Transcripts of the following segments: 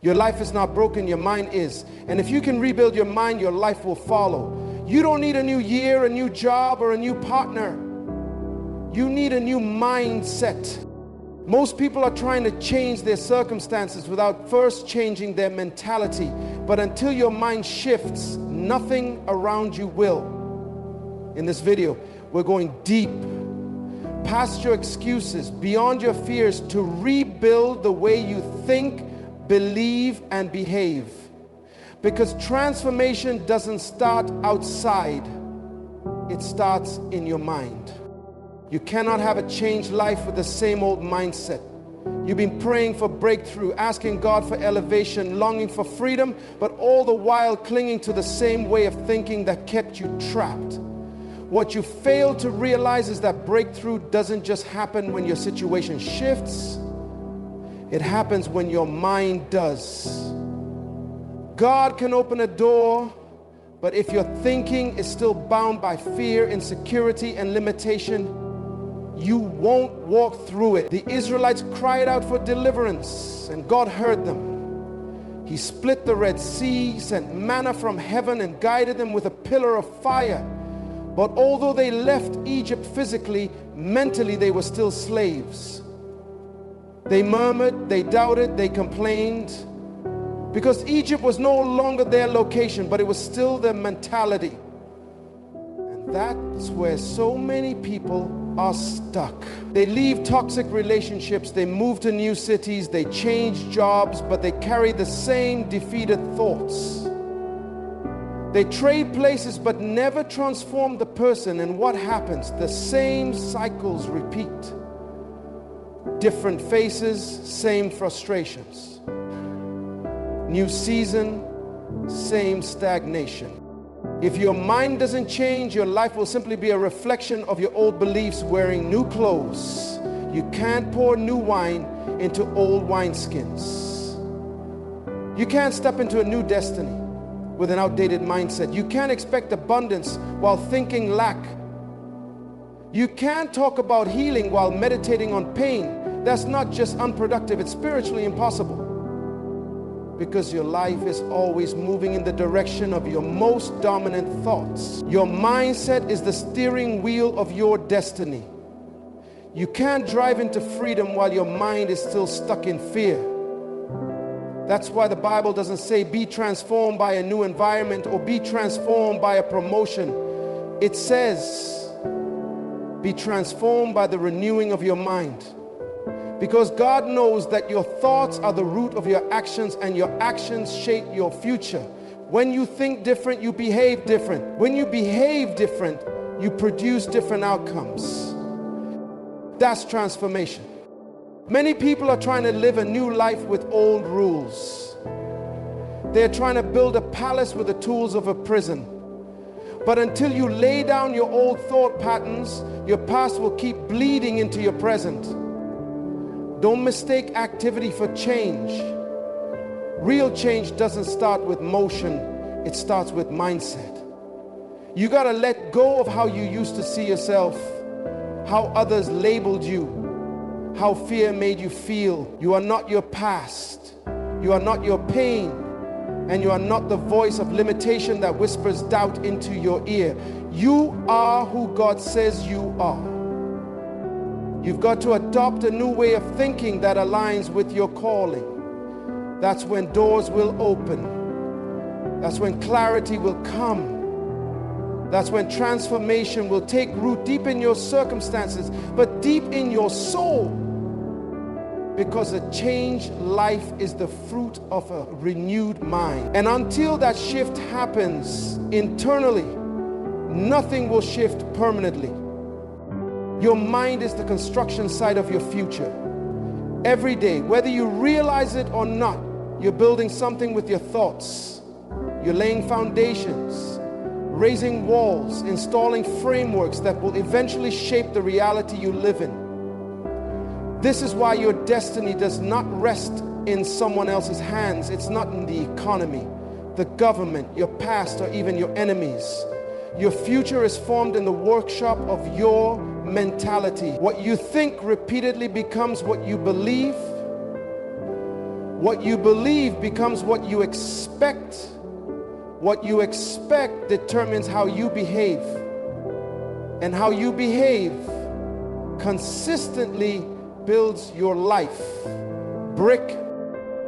Your life is not broken, your mind is. And if you can rebuild your mind, your life will follow. You don't need a new year, a new job, or a new partner. You need a new mindset. Most people are trying to change their circumstances without first changing their mentality. But until your mind shifts, nothing around you will. In this video, we're going deep, past your excuses, beyond your fears, to rebuild the way you think, believe, and behave. Because transformation doesn't start outside, it starts in your mind. You cannot have a changed life with the same old mindset. You've been praying for breakthrough, asking God for elevation, longing for freedom, but all the while clinging to the same way of thinking that kept you trapped. What you fail to realize is that breakthrough doesn't just happen when your situation shifts. It happens when your mind does. God can open a door, but if your thinking is still bound by fear, insecurity, and limitation, you won't walk through it. The Israelites cried out for deliverance, and God heard them. He split the Red Sea, sent manna from heaven, and guided them with a pillar of fire. But although they left Egypt physically, mentally they were still slaves. They murmured, they doubted, they complained, because Egypt was no longer their location, but it was still their mentality. And that's where so many people are stuck. They leave toxic relationships, they move to new cities, they change jobs, but they carry the same defeated thoughts. They trade places but never transform the person, and what happens? The same cycles repeat. Different faces, same frustrations. New season, same stagnation. If your mind doesn't change, your life will simply be a reflection of your old beliefs wearing new clothes. You can't pour new wine into old wineskins. You can't step into a new destiny with an outdated mindset. You can't expect abundance while thinking lack. You can't talk about healing while meditating on pain. That's not just unproductive, it's spiritually impossible. Because your life is always moving in the direction of your most dominant thoughts. Your mindset is the steering wheel of your destiny. You can't drive into freedom while your mind is still stuck in fear. That's why the Bible doesn't say be transformed by a new environment or be transformed by a promotion. It says be transformed by the renewing of your mind. Because God knows that your thoughts are the root of your actions, and your actions shape your future. When you think different, you behave different. When you behave different, you produce different outcomes. That's transformation. Many people are trying to live a new life with old rules. They're trying to build a palace with the tools of a prison. But until you lay down your old thought patterns, your past will keep bleeding into your present. Don't mistake activity for change. Real change doesn't start with motion, it starts with mindset. You gotta let go of how you used to see yourself, how others labeled you, how fear made you feel. You are not your past, you are not your pain, and you are not the voice of limitation that whispers doubt into your ear. You are who God says you are. You've got to adopt a new way of thinking that aligns with your calling. That's when doors will open. That's when clarity will come. That's when transformation will take root deep in your circumstances, but deep in your soul. Because a changed life is the fruit of a renewed mind. And until that shift happens internally, nothing will shift permanently. Your mind is the construction site of your future. Every day, whether you realize it or not, you're building something with your thoughts. You're laying foundations, raising walls, installing frameworks that will eventually shape the reality you live in. This is why your destiny does not rest in someone else's hands. It's not in the economy, the government, your past, or even your enemies. Your future is formed in the workshop of your mentality. What you think repeatedly becomes what you believe. What you believe becomes what you expect. What you expect determines how you behave. And how you behave consistently builds your life. Brick.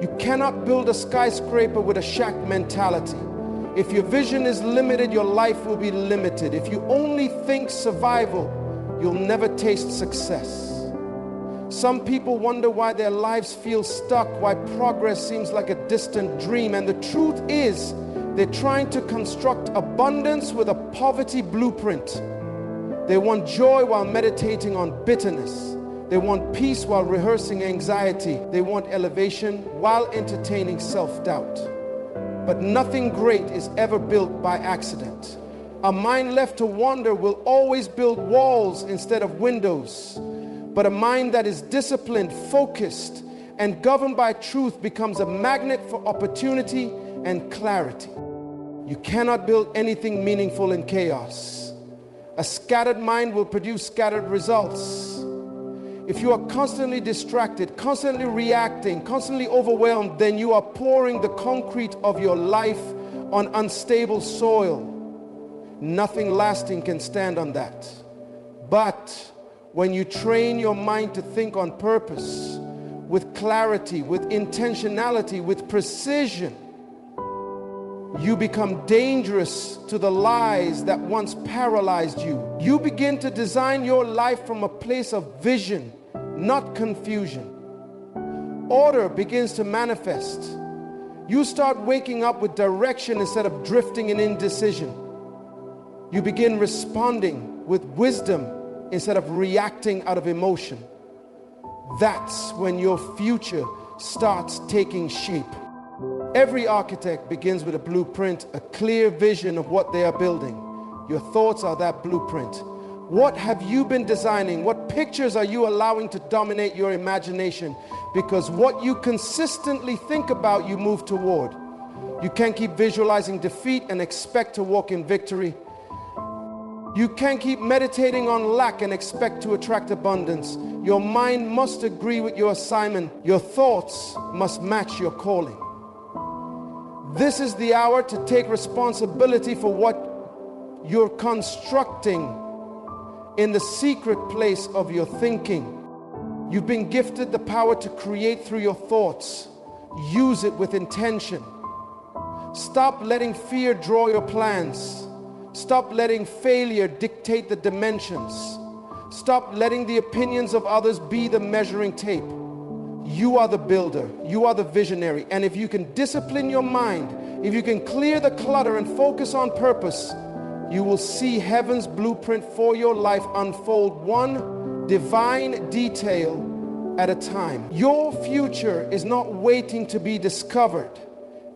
You cannot build a skyscraper with a shack mentality. If your vision is limited, your life will be limited. If you only think survival, you'll never taste success. Some people wonder why their lives feel stuck, why progress seems like a distant dream. And the truth is, they're trying to construct abundance with a poverty blueprint. They want joy while meditating on bitterness. They want peace while rehearsing anxiety. They want elevation while entertaining self-doubt. But nothing great is ever built by accident. A mind left to wander will always build walls instead of windows. But a mind that is disciplined, focused, and governed by truth becomes a magnet for opportunity and clarity. You cannot build anything meaningful in chaos. A scattered mind will produce scattered results. If you are constantly distracted, constantly reacting, constantly overwhelmed, then you are pouring the concrete of your life on unstable soil. Nothing lasting can stand on that. But when you train your mind to think on purpose, with clarity, with intentionality, with precision, you become dangerous to the lies that once paralyzed you. You begin to design your life from a place of vision, not confusion. Order begins to manifest. You start waking up with direction instead of drifting in indecision. You begin responding with wisdom instead of reacting out of emotion. That's when your future starts taking shape. Every architect begins with a blueprint, a clear vision of what they are building. Your thoughts are that blueprint. What have you been designing? What pictures are you allowing to dominate your imagination? Because what you consistently think about, you move toward. You can't keep visualizing defeat and expect to walk in victory. You can't keep meditating on lack and expect to attract abundance. Your mind must agree with your assignment. Your thoughts must match your calling. This is the hour to take responsibility for what you're constructing in the secret place of your thinking. You've been gifted the power to create through your thoughts. Use it with intention. Stop letting fear draw your plans. Stop letting failure dictate the dimensions. Stop letting the opinions of others be the measuring tape. You are the builder. You are the visionary. And if you can discipline your mind, if you can clear the clutter and focus on purpose, you will see heaven's blueprint for your life unfold one divine detail at a time. Your future is not waiting to be discovered.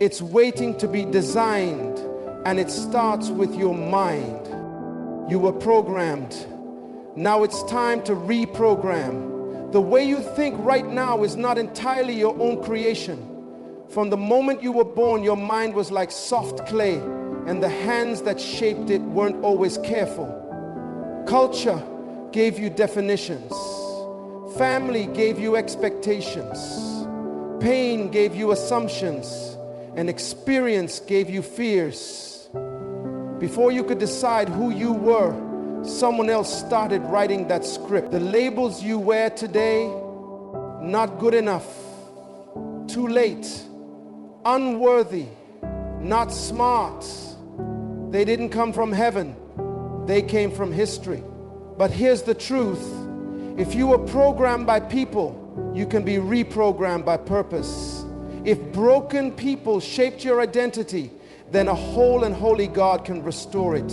It's waiting to be designed. And it starts with your mind. You were programmed. Now it's time to reprogram. The way you think right now is not entirely your own creation. From the moment you were born, your mind was like soft clay, and the hands that shaped it weren't always careful. Culture gave you definitions. Family gave you expectations. Pain gave you assumptions. And experience gave you fears. Before you could decide who you were, someone else started writing that script. The labels you wear today, not good enough, too late, unworthy, not smart. They didn't come from heaven. They came from history. But here's the truth. If you were programmed by people, you can be reprogrammed by purpose. If broken people shaped your identity, then a whole and holy God can restore it.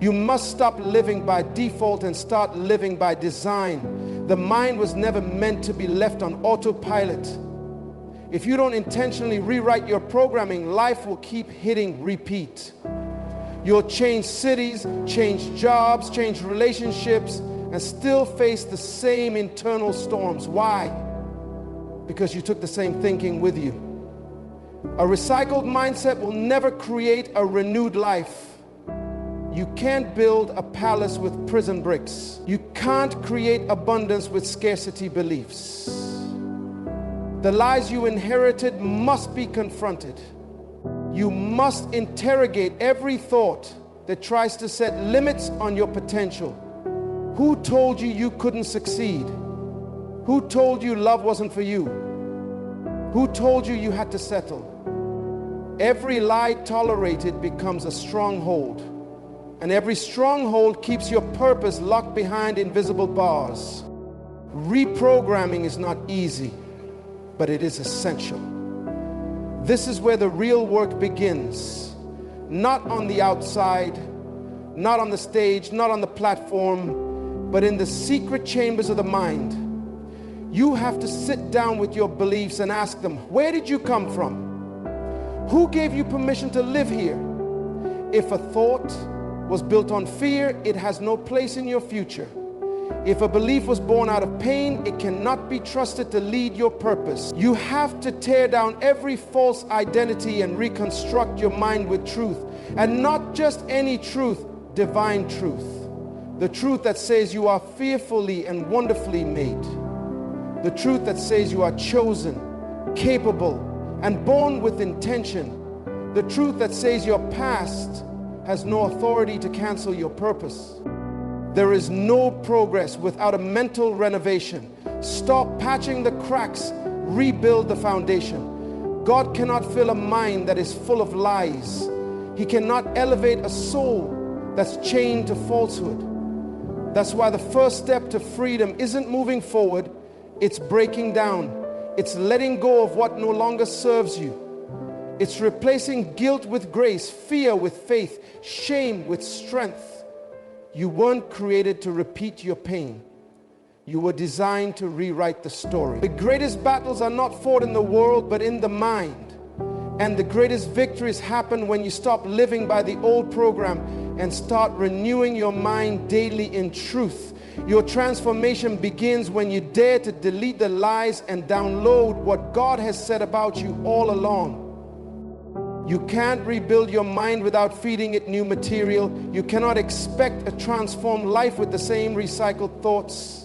You must stop living by default and start living by design. The mind was never meant to be left on autopilot. If you don't intentionally rewrite your programming, life will keep hitting repeat. You'll change cities, change jobs, change relationships, and still face the same internal storms. Why? Because you took the same thinking with you. A recycled mindset will never create a renewed life. You can't build a palace with prison bricks. You can't create abundance with scarcity beliefs. The lies you inherited must be confronted. You must interrogate every thought that tries to set limits on your potential. Who told you you couldn't succeed? Who told you love wasn't for you? Who told you you had to settle? Every lie tolerated becomes a stronghold, and every stronghold keeps your purpose locked behind invisible bars. Reprogramming is not easy, but it is essential. This is where the real work begins. Not on the outside, not on the stage, not on the platform, but in the secret chambers of the mind. You have to sit down with your beliefs and ask them, where did you come from? Who gave you permission to live here? If a thought was built on fear, it has no place in your future. If a belief was born out of pain, it cannot be trusted to lead your purpose. You have to tear down every false identity and reconstruct your mind with truth. And not just any truth, divine truth. The truth that says you are fearfully and wonderfully made. The truth that says you are chosen, capable, and born with intention. The truth that says your past has no authority to cancel your purpose. There is no progress without a mental renovation. Stop patching the cracks, rebuild the foundation. God cannot fill a mind that is full of lies. He cannot elevate a soul that's chained to falsehood. That's why the first step to freedom isn't moving forward, it's breaking down. It's letting go of what no longer serves you. It's replacing guilt with grace, fear with faith, shame with strength. You weren't created to repeat your pain. You were designed to rewrite the story. The greatest battles are not fought in the world, but in the mind. And the greatest victories happen when you stop living by the old program and start renewing your mind daily in truth. Your transformation begins when you dare to delete the lies and download what God has said about you all along. You can't rebuild your mind without feeding it new material. You cannot expect a transformed life with the same recycled thoughts.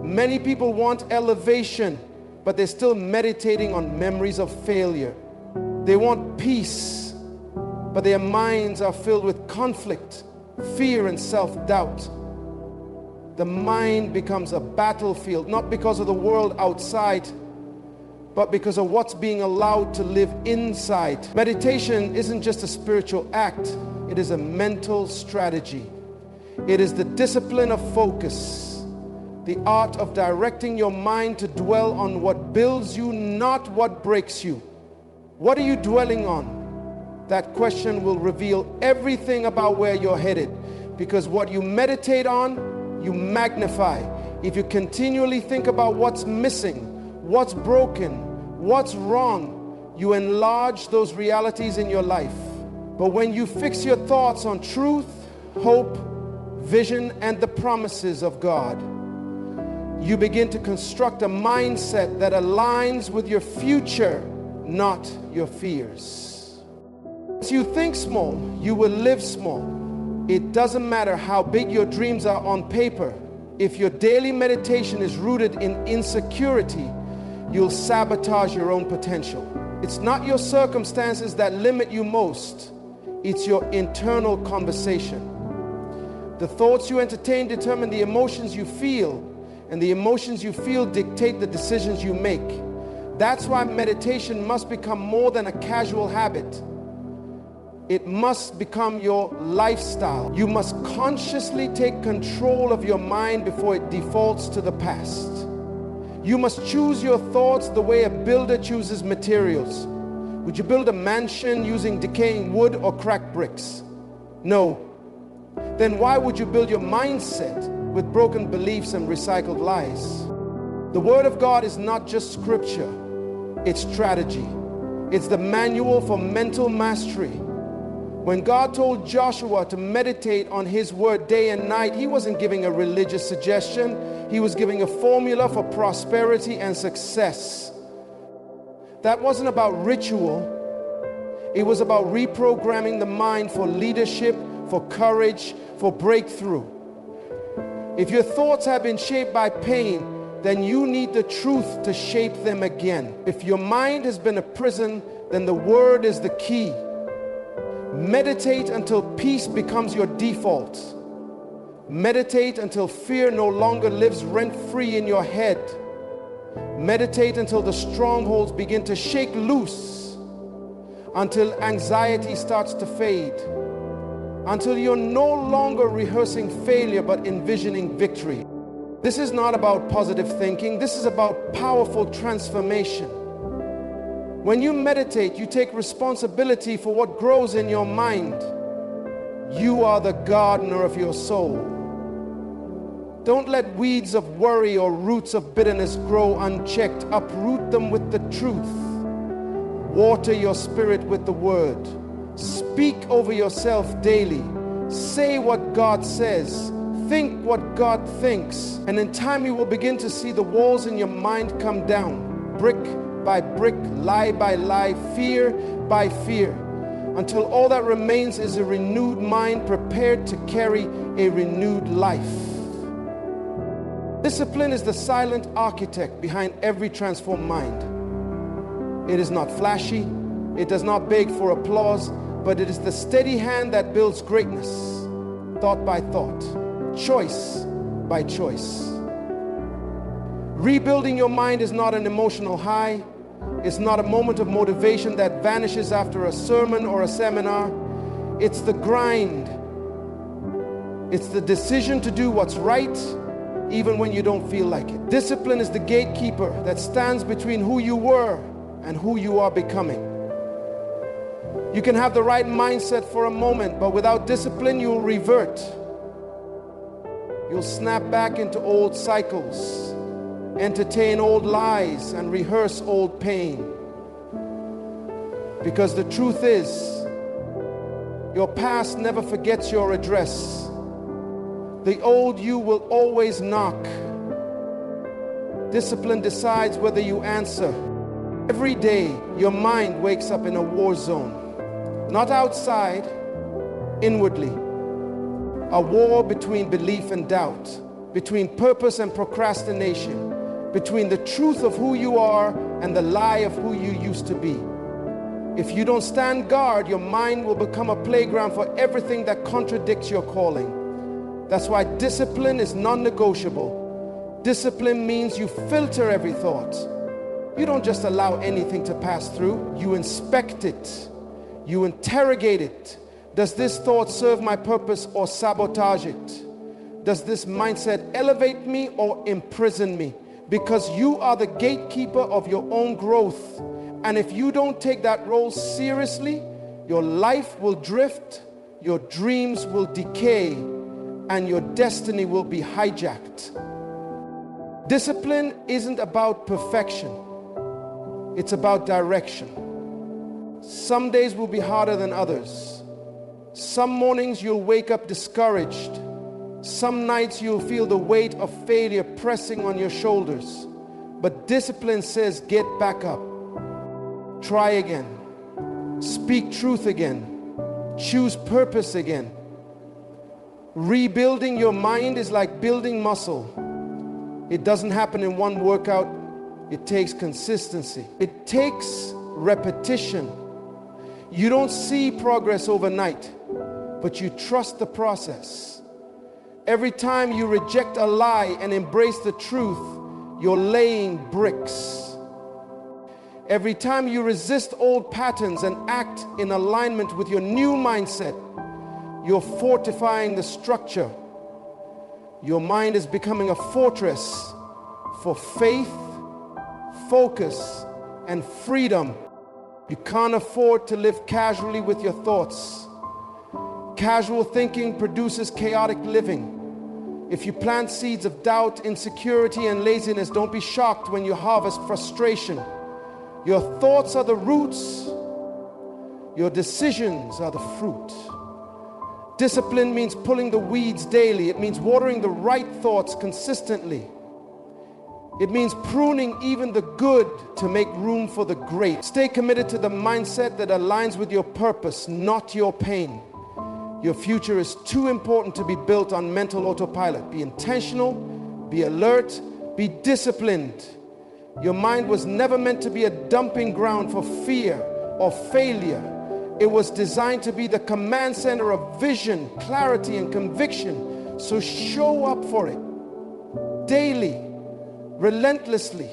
Many people want elevation, but they're still meditating on memories of failure. They want peace, but their minds are filled with conflict, fear, and self-doubt. The mind becomes a battlefield, not because of the world outside, but because of what's being allowed to live inside. Meditation isn't just a spiritual act, it is a mental strategy. It is the discipline of focus, the art of directing your mind to dwell on what builds you, not what breaks you. What are you dwelling on? That question will reveal everything about where you're headed, because what you meditate on, you magnify. If you continually think about what's missing, what's broken, what's wrong, you enlarge those realities in your life. But when you fix your thoughts on truth, hope, vision, and the promises of God, you begin to construct a mindset that aligns with your future, not your fears. As you think small, you will live small. It doesn't matter how big your dreams are on paper. If your daily meditation is rooted in insecurity, you'll sabotage your own potential. It's not your circumstances that limit you most. It's your internal conversation. The thoughts you entertain determine the emotions you feel, and the emotions you feel dictate the decisions you make. That's why meditation must become more than a casual habit. It must become your lifestyle. You must consciously take control of your mind before it defaults to the past. You must choose your thoughts the way a builder chooses materials. Would you build a mansion using decaying wood or cracked bricks? No. Then why would you build your mindset with broken beliefs and recycled lies? The Word of God is not just scripture, it's strategy. It's the manual for mental mastery. When God told Joshua to meditate on His word day and night, He wasn't giving a religious suggestion. He was giving a formula for prosperity and success. That wasn't about ritual. It was about reprogramming the mind for leadership, for courage, for breakthrough. If your thoughts have been shaped by pain, then you need the truth to shape them again. If your mind has been a prison, then the word is the key. Meditate until peace becomes your default. Meditate until fear no longer lives rent-free in your head. Meditate until the strongholds begin to shake loose, until anxiety starts to fade, until you're no longer rehearsing failure but envisioning victory. This is not about positive thinking. This is about powerful transformation. When you meditate, you take responsibility for what grows in your mind. You are the gardener of your soul. Don't let weeds of worry or roots of bitterness grow unchecked. Uproot them with the truth. Water your spirit with the word. Speak over yourself daily. Say what God says. Think what God thinks. And in time you will begin to see the walls in your mind come down, brick by brick, lie by lie, fear by fear, until all that remains is a renewed mind prepared to carry a renewed life. Discipline is the silent architect behind every transformed mind. It is not flashy, it does not beg for applause, but it is the steady hand that builds greatness, thought by thought, choice by choice. Rebuilding your mind is not an emotional high. It's not a moment of motivation that vanishes after a sermon or a seminar. It's the grind. It's the decision to do what's right even when you don't feel like it. Discipline is the gatekeeper that stands between who you were and who you are becoming. You can have the right mindset for a moment, but without discipline, you'll revert. You'll snap back into old cycles, entertain old lies, and rehearse old pain. Because the truth is, your past never forgets your address. The old you will always knock. Discipline decides whether you answer. Every day, your mind wakes up in a war zone. Not outside, inwardly. A war between belief and doubt, between purpose and procrastination, between the truth of who you are and the lie of who you used to be. If you don't stand guard, your mind will become a playground for everything that contradicts your calling. That's why discipline is non-negotiable. Discipline means you filter every thought. You don't just allow anything to pass through. You inspect it. You interrogate it. Does this thought serve my purpose or sabotage it? Does this mindset elevate me or imprison me? Because you are the gatekeeper of your own growth. And if you don't take that role seriously, your life will drift, your dreams will decay, and your destiny will be hijacked. Discipline isn't about perfection. It's about direction. Some days will be harder than others. Some mornings you'll wake up discouraged. Some nights you'll feel the weight of failure pressing on your shoulders. But discipline says, get back up. Try again. Speak truth again. Choose purpose again. Rebuilding your mind is like building muscle. It doesn't happen in one workout. It takes consistency. It takes repetition. You don't see progress overnight, but you trust the process. Every time you reject a lie and embrace the truth, you're laying bricks. Every time you resist old patterns and act in alignment with your new mindset, you're fortifying the structure. Your mind is becoming a fortress for faith, focus, and freedom. You can't afford to live casually with your thoughts. Casual thinking produces chaotic living. If you plant seeds of doubt, insecurity, and laziness, don't be shocked when you harvest frustration. Your thoughts are the roots. Your decisions are the fruit. Discipline means pulling the weeds daily. It means watering the right thoughts consistently. It means pruning even the good to make room for the great. Stay committed to the mindset that aligns with your purpose, not your pain. Your future is too important to be built on mental autopilot. Be intentional, be alert, Be disciplined. Your mind was never meant to be a dumping ground for fear or failure. It was designed to be the command center of vision, clarity, and conviction. So show up for it daily, relentlessly,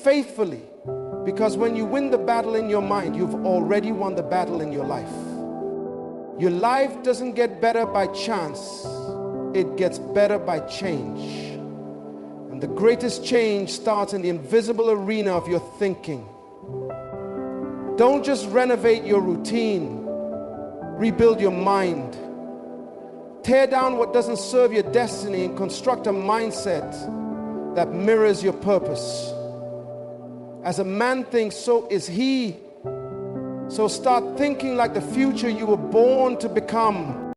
faithfully, because when you win the battle in your mind, you've already won the battle in your life. Your life doesn't get better by chance. It gets better by change. And the greatest change starts in the invisible arena of your thinking. Don't just renovate your routine. Rebuild your mind. Tear down what doesn't serve your destiny and construct a mindset that mirrors your purpose. As a man thinks, so is he. So start thinking like the future you were born to become.